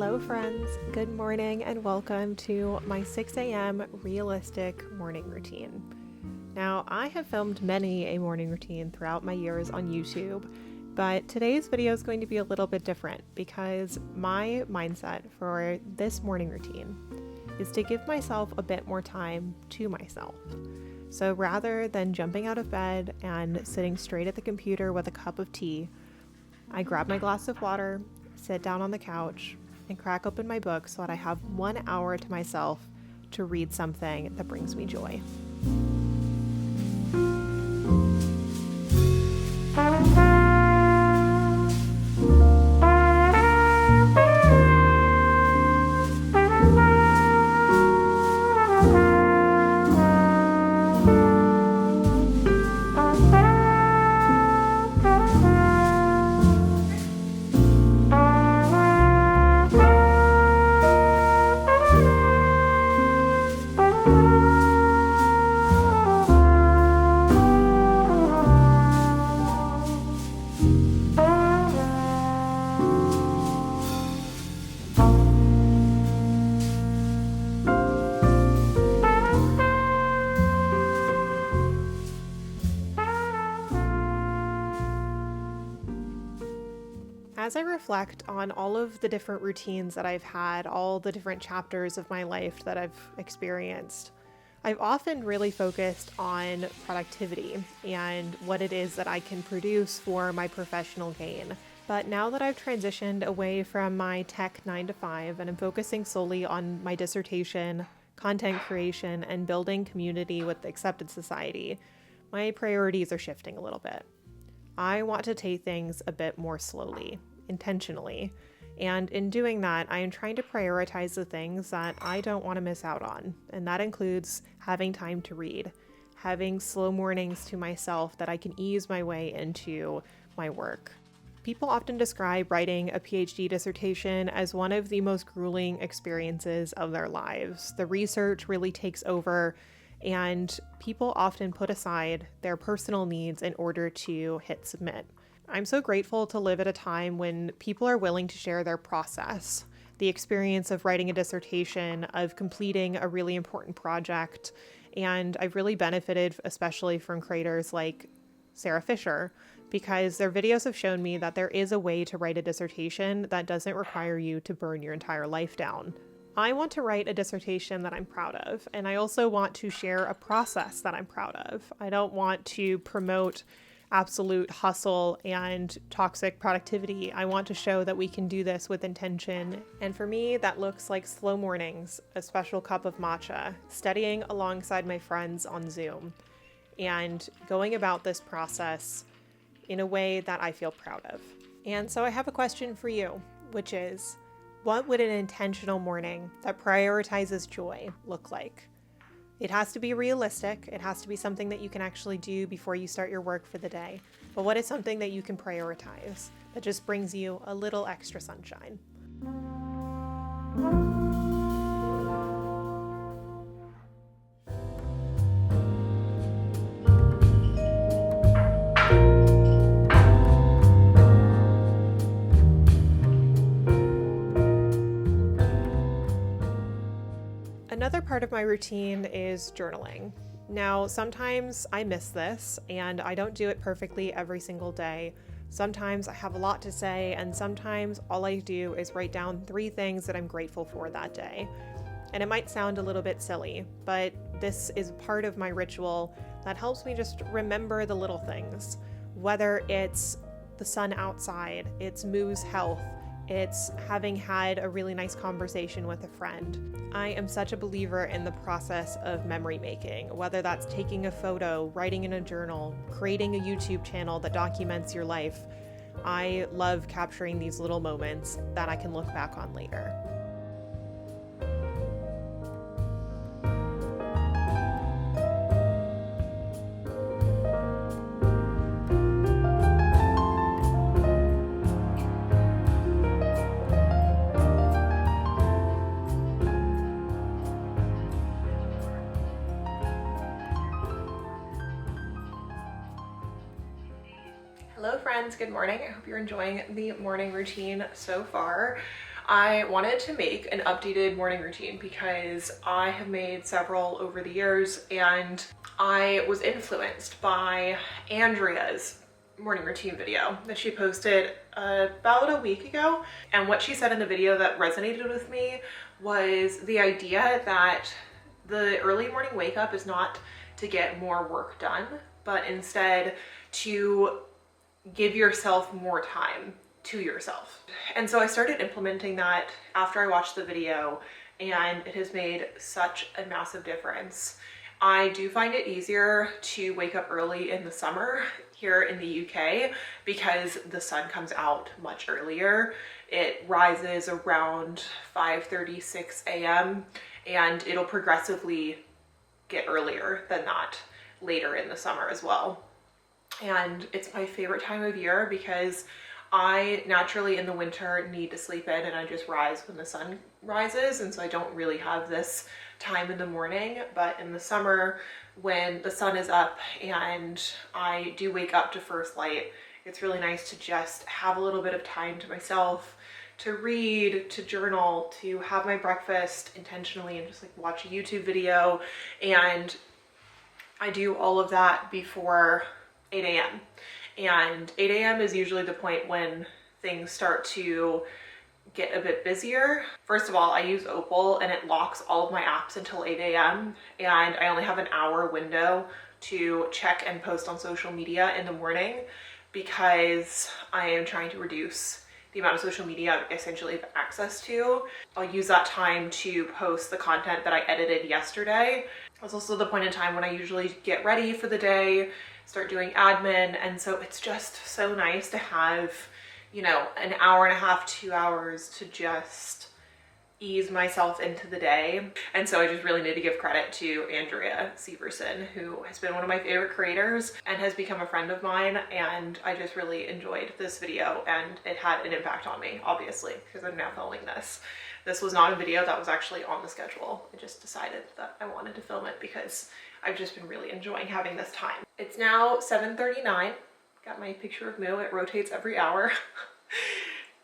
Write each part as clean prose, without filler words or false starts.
Hello friends, good morning and welcome to my 6 a.m. realistic morning routine. Now, I have filmed many a morning routine throughout my years on YouTube, but today's video is going to be a little bit different because my mindset for this morning routine is to give myself a bit more time to myself. So rather than jumping out of bed and sitting straight at the computer with a cup of tea, I grab my glass of water, sit down on the couch, and crack open my book so that I have 1 hour to myself to read something that brings me joy. As I reflect on all of the different routines that I've had, all the different chapters of my life that I've experienced, I've often really focused on productivity and what it is that I can produce for my professional gain. But now that I've transitioned away from my tech 9-to-5 and I'm focusing solely on my dissertation, content creation, and building community with the Accepted Society, my priorities are shifting a little bit. I want to take things a bit more slowly, intentionally, and in doing that, I am trying to prioritize the things that I don't want to miss out on, and that includes having time to read, having slow mornings to myself that I can ease my way into my work. People often describe writing a PhD dissertation as one of the most grueling experiences of their lives. The research really takes over, and people often put aside their personal needs in order to hit submit. I'm so grateful to live at a time when people are willing to share their process, the experience of writing a dissertation, of completing a really important project, and I've really benefited especially from creators like Sarah Fisher, because their videos have shown me that there is a way to write a dissertation that doesn't require you to burn your entire life down. I want to write a dissertation that I'm proud of, and I also want to share a process that I'm proud of. I don't want to promote absolute hustle and toxic productivity. I want to show that we can do this with intention. And for me, that looks like slow mornings, a special cup of matcha, studying alongside my friends on Zoom, and going about this process in a way that I feel proud of. And so I have a question for you, which is, what would an intentional morning that prioritizes joy look like? It has to be realistic. It has to be something that you can actually do before you start your work for the day. But what is something that you can prioritize that just brings you a little extra sunshine? Another part of my routine is journaling. Now, sometimes I miss this and I don't do it perfectly every single day. Sometimes I have a lot to say, and sometimes all I do is write down 3 things that I'm grateful for that day. And it might sound a little bit silly, but this is part of my ritual that helps me just remember the little things. Whether it's the sun outside, it's Moo's health, it's having had a really nice conversation with a friend. I am such a believer in the process of memory making, whether that's taking a photo, writing in a journal, creating a YouTube channel that documents your life. I love capturing these little moments that I can look back on later. Hello friends, good morning. I hope you're enjoying the morning routine so far. I wanted to make an updated morning routine because I have made several over the years, and I was influenced by Andrea's morning routine video that she posted about a week ago. And what she said in the video that resonated with me was the idea that the early morning wake up is not to get more work done, but instead to give yourself more time to yourself. And so I started implementing that after I watched the video, and it has made such a massive difference. I do find it easier to wake up early in the summer here in the UK because the sun comes out much earlier. It rises around 5:30, 6 a.m. and it'll progressively get earlier than that later in the summer as well. And it's my favorite time of year because I naturally in the winter need to sleep in, and I just rise when the sun rises, and so I don't really have this time in the morning. But in the summer, when the sun is up and I do wake up to first light, it's really nice to just have a little bit of time to myself, to read, to journal, to have my breakfast intentionally, and just like watch a YouTube video. And I do all of that before 8 a.m. And 8 a.m. is usually the point when things start to get a bit busier. First of all, I use Opal and it locks all of my apps until 8 a.m. and I only have an hour window to check and post on social media in the morning because I am trying to reduce the amount of social media I essentially have access to. I'll use that time to post the content that I edited yesterday. It's also the point in time when I usually get ready for the day, start doing admin, and so it's just so nice to have, you know, an hour and a half, 2 hours to just ease myself into the day. And so I just really need to give credit to Andrea Severson, who has been one of my favorite creators and has become a friend of mine, and I just really enjoyed this video, and it had an impact on me, obviously, because I'm now filming this. This was not a video that was actually on the schedule. I just decided that I wanted to film it because I've just been really enjoying having this time. It's now 7:39. Got my picture of Moo. It rotates every hour.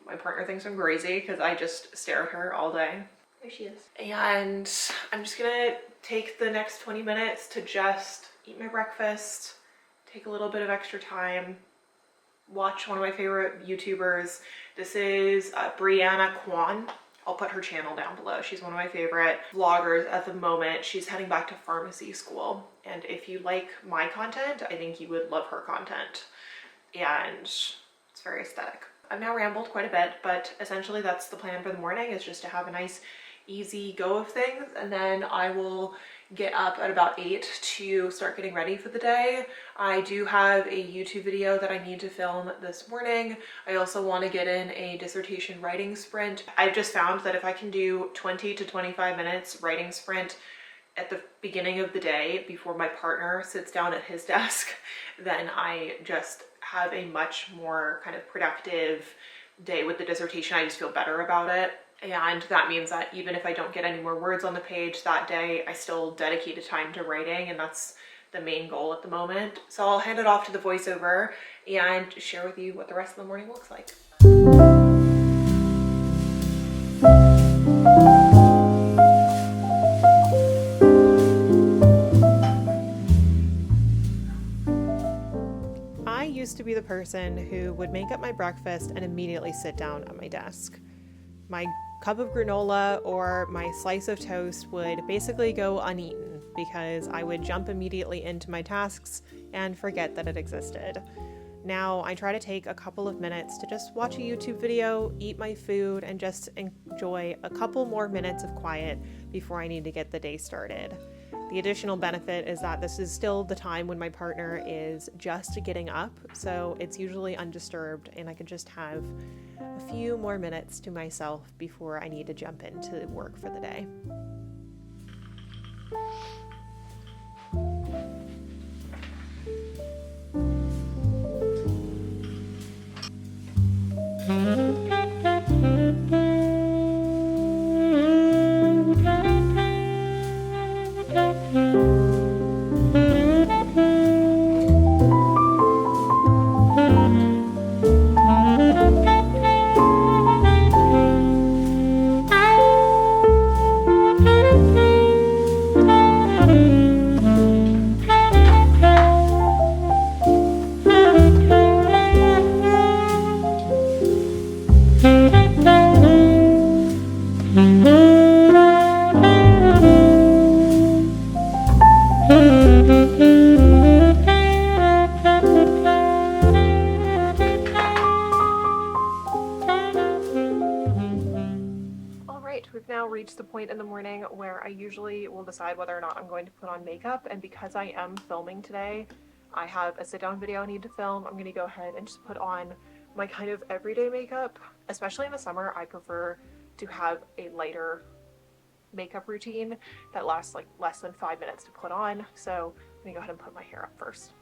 My partner thinks I'm crazy because I just stare at her all day. There she is. And I'm just gonna take the next 20 minutes to just eat my breakfast, take a little bit of extra time, watch one of my favorite YouTubers. This is Brianna Kwan. I'll put her channel down below. She's one of my favorite vloggers at the moment. She's heading back to pharmacy school. And if you like my content, I think you would love her content. And it's very aesthetic. I've now rambled quite a bit, but essentially that's the plan for the morning, is just to have a nice, easy go of things. And then I will get up at about 8 to start getting ready for the day. I do have a YouTube video that I need to film this morning. I also want to get in a dissertation writing sprint. I've just found that if I can do 20 to 25 minutes writing sprint at the beginning of the day before my partner sits down at his desk, then I just have a much more kind of productive day with the dissertation. I just feel better about it. And that means that even if I don't get any more words on the page that day, I still dedicated time to writing, and that's the main goal at the moment. So I'll hand it off to the voiceover and share with you what the rest of the morning looks like. I used to be the person who would make up my breakfast and immediately sit down at my desk. My cup of granola or my slice of toast would basically go uneaten because I would jump immediately into my tasks and forget that it existed. Now I try to take a couple of minutes to just watch a YouTube video, eat my food, and just enjoy a couple more minutes of quiet before I need to get the day started. The additional benefit is that this is still the time when my partner is just getting up, so it's usually undisturbed and I can just have a few more minutes to myself before I need to jump into work for the day. now reached the point in the morning where I usually will decide whether or not I'm going to put on makeup, and because I am filming today, I have a sit-down video I need to film. I'm gonna go ahead and just put on my kind of everyday makeup. Especially in the summer, I prefer to have a lighter makeup routine that lasts like less than 5 minutes to put on. So I'm gonna go ahead and put my hair up first.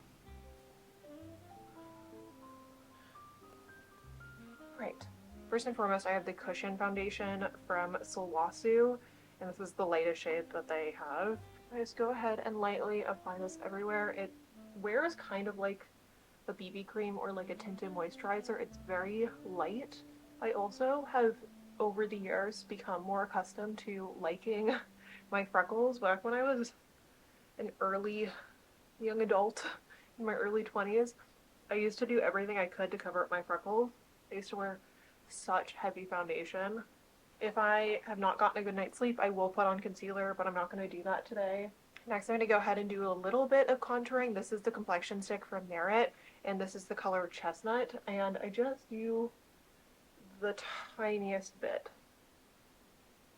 Right. First and foremost, I have the Cushion foundation from Sulwhasoo, and this is the lightest shade that they have. I just go ahead and lightly apply this everywhere. It wears kind of like a BB cream or like a tinted moisturizer. It's very light. I also have over the years become more accustomed to liking my freckles. Back when I was an early young adult in my early 20s, I used to do everything I could to cover up my freckles. I used to wear such heavy foundation. If I have not gotten a good night's sleep, I will put on concealer, but I'm not going to do that today. Next, I'm going to go ahead and do a little bit of contouring. This is the complexion stick from Merit, and this is the color Chestnut, and I just do the tiniest bit.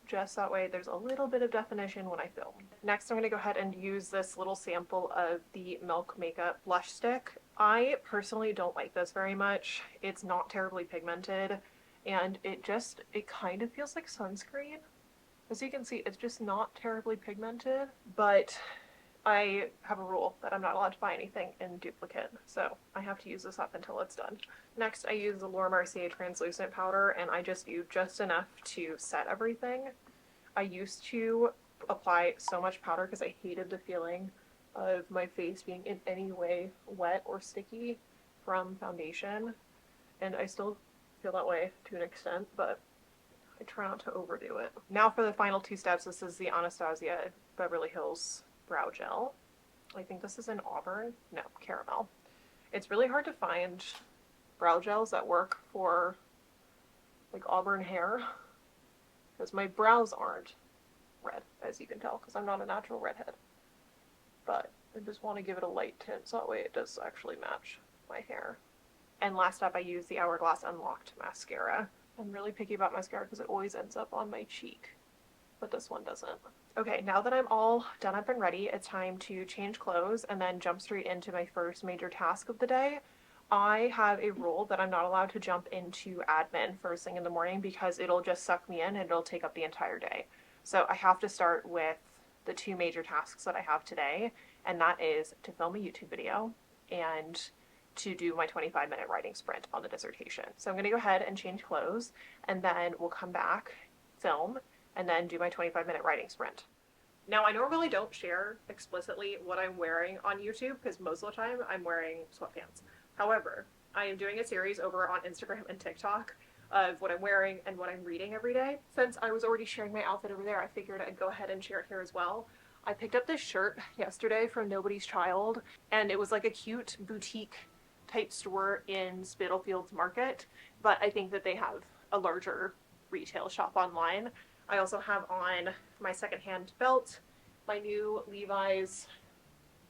Just that way there's a little bit of definition when I film. Next, I'm going to go ahead and use this little sample of the Milk Makeup Blush Stick. I personally don't like this very much. It's not terribly pigmented, and it kind of feels like sunscreen. As you can see, it's just not terribly pigmented, but I have a rule that I'm not allowed to buy anything in duplicate, so I have to use this up until it's done. Next, I use the Laura Mercier translucent powder, and I just do just enough to set everything. I used to apply so much powder because I hated the feeling of my face being in any way wet or sticky from foundation, and I still feel that way to an extent, but I try not to overdo it. Now for the final two steps. This is the Anastasia Beverly Hills Brow Gel. I think this is in Auburn. No, Caramel. It's really hard to find brow gels that work for like auburn hair because my brows aren't red, as you can tell, because I'm not a natural redhead. But I just want to give it a light tint so that way it does actually match my hair. And last up, I use the Hourglass Unlocked mascara. I'm really picky about mascara because it always ends up on my cheek, but this one doesn't. Okay, now that I'm all done up and ready, it's time to change clothes and then jump straight into my first major task of the day. I have a rule that I'm not allowed to jump into admin first thing in the morning because it'll just suck me in and it'll take up the entire day. So I have to start with the two major tasks that I have today, and that is to film a YouTube video and to do my 25-minute writing sprint on the dissertation. So I'm going to go ahead and change clothes, and then we'll come back, film, and then do my 25-minute writing sprint. Now, I normally don't share explicitly what I'm wearing on YouTube because most of the time I'm wearing sweatpants. However, I am doing a series over on Instagram and TikTok of what I'm wearing and what I'm reading every day. Since I was already sharing my outfit over there, I figured I'd go ahead and share it here as well. I picked up this shirt yesterday from Nobody's Child, and it was like a cute boutique type store in Spitalfields Market, but I think that they have a larger retail shop online. I also have on my secondhand belt, my new Levi's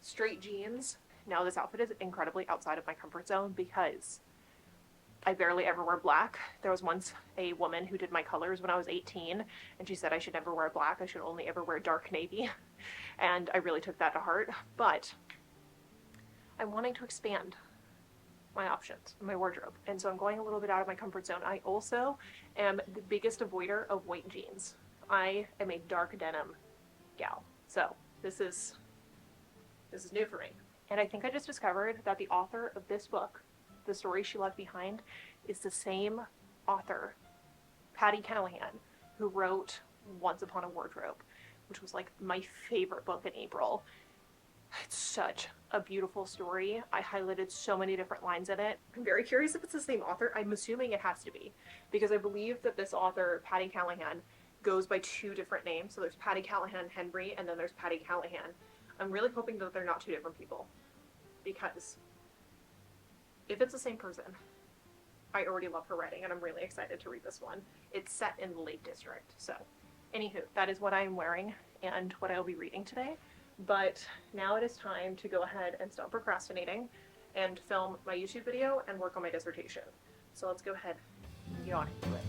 straight jeans. Now this outfit is incredibly outside of my comfort zone because I barely ever wear black. There was once a woman who did my colors when I was 18, and she said I should never wear black. I should only ever wear dark navy. And I really took that to heart. But I'm wanting to expand my options in my wardrobe. And so I'm going a little bit out of my comfort zone. I also am the biggest avoider of white jeans. I am a dark denim gal. So this is new for me. And I think I just discovered that the author of this book, The Story She Left Behind, is the same author, Patty Callahan, who wrote Once Upon a Wardrobe, which was like my favorite book in April. It's such a beautiful story. I highlighted so many different lines in it. I'm very curious if it's the same author. I'm assuming it has to be, because I believe that this author, Patty Callahan, goes by two different names. So there's Patty Callahan Henry, and then there's Patty Callahan. I'm really hoping that they're not two different people, because if it's the same person, I already love her writing, and I'm really excited to read this one. It's set in the Lake District. So anywho, that is what I'm wearing and what I'll be reading today. But now it is time to go ahead and stop procrastinating and film my YouTube video and work on my dissertation. So let's go ahead and get on into it.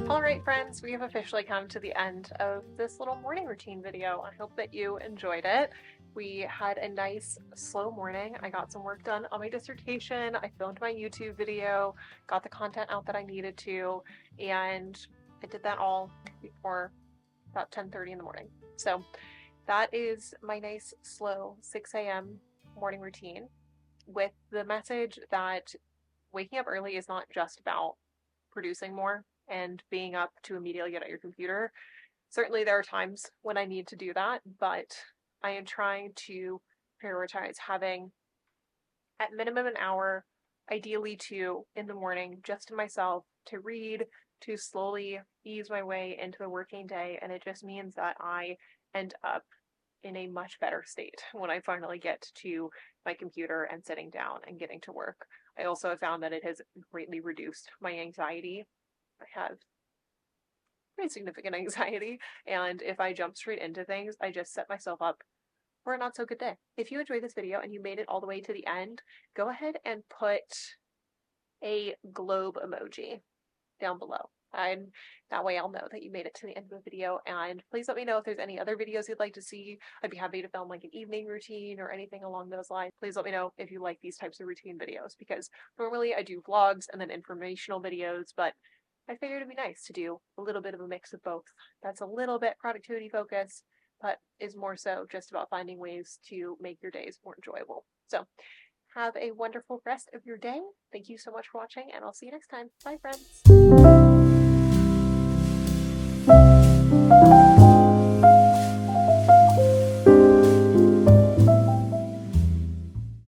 Alright friends, we have officially come to the end of this little morning routine video. I hope that you enjoyed it. We had a nice slow morning. I got some work done on my dissertation, I filmed my YouTube video, got the content out that I needed to, and I did that all before about 10:30 in the morning. So that is my nice slow 6 a.m. morning routine, with the message that waking up early is not just about producing more and being up to immediately get at your computer. Certainly there are times when I need to do that, but I am trying to prioritize having at minimum an hour, ideally 2 in the morning, just to myself to read, to slowly ease my way into the working day. And it just means that I end up in a much better state when I finally get to my computer and sitting down and getting to work. I also have found that it has greatly reduced my anxiety. I have pretty significant anxiety, and if I jump straight into things, I just set myself up for a not so good day. If you enjoyed this video and you made it all the way to the end, go ahead and put a globe emoji down below. And that way I'll know that you made it to the end of the video. And please let me know if there's any other videos you'd like to see. I'd be happy to film like an evening routine or anything along those lines. Please let me know if you like these types of routine videos, because normally I do vlogs and then informational videos, but I figured it'd be nice to do a little bit of a mix of both. That's a little bit productivity focused, but is more so just about finding ways to make your days more enjoyable. So have a wonderful rest of your day. Thank you so much for watching, and I'll see you next time. Bye, friends.